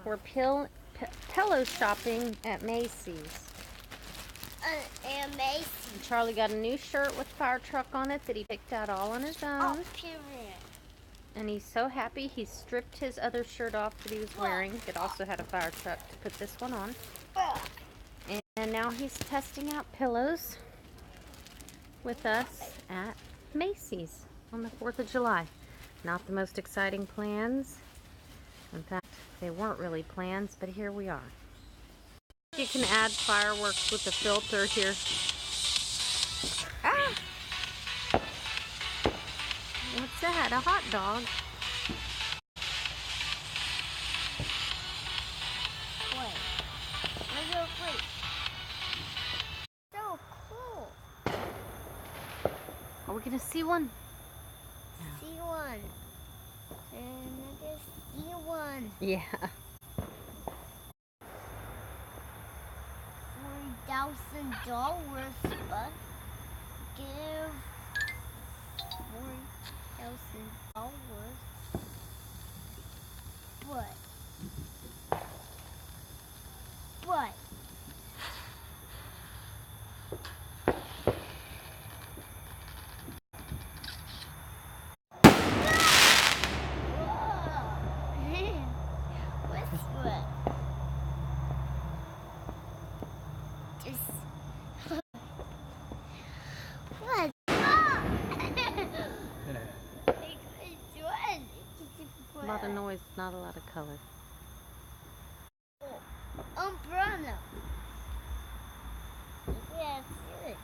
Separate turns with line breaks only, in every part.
we're pillow shopping at Macy's.
And Macy.
And Charlie got a new shirt with fire truck on it that he picked out all on his own.
Oh, period.
And he's so happy he stripped his other shirt off that he was wearing. It also had a fire truck to put this one on. And now he's testing out pillows with us at Macy's on the 4th of July. Not the most exciting plans. In fact, they weren't really plans, but here we are. You can add fireworks with the filter here. Ah! What's that? A hot dog?
Wait. So cool.
Are we gonna see one?
See one. And I just see one.
Yeah.
$4,000, but give $4,000. What? What? What's what? Just what?
A lot of noise, not a lot of color.
Umbrella. Yeah, that's it.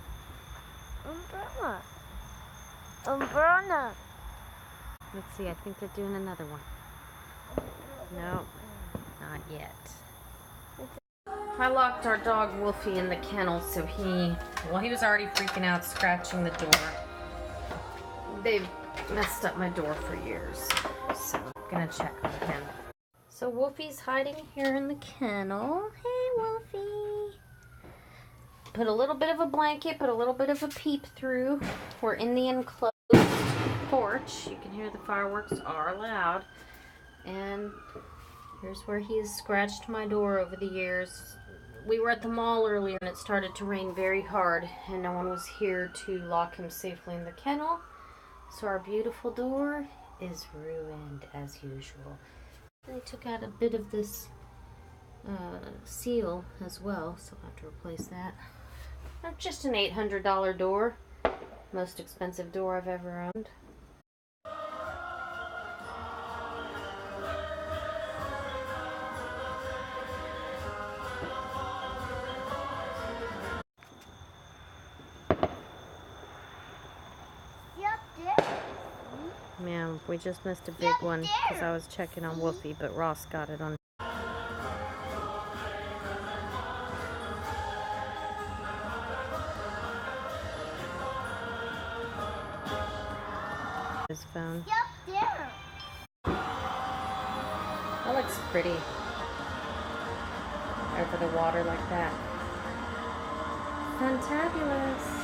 Umbrella. Umbrella.
Let's see, I think they're doing another one. No, not yet. I locked our dog Wolfie in the kennel, so he was already freaking out, scratching the door. They've messed up my door for years, so I'm gonna check on him. So Wolfie's hiding here in the kennel. Hey, Wolfie. Put a little bit of a blanket, put a little bit of a peep through. We're in the enclosed porch. You can hear the fireworks are loud. And here's where he has scratched my door over the years. We were at the mall earlier and it started to rain very hard and no one was here to lock him safely in the kennel. So our beautiful door is ruined as usual. They took out a bit of this seal as well, so I'll have to replace that. Just an $800 door. Most expensive door I've ever owned. Yeah, we just missed a big one because I was checking on Wolfie, but Ross got it on his phone. That looks pretty. Over the water like that. Fantabulous.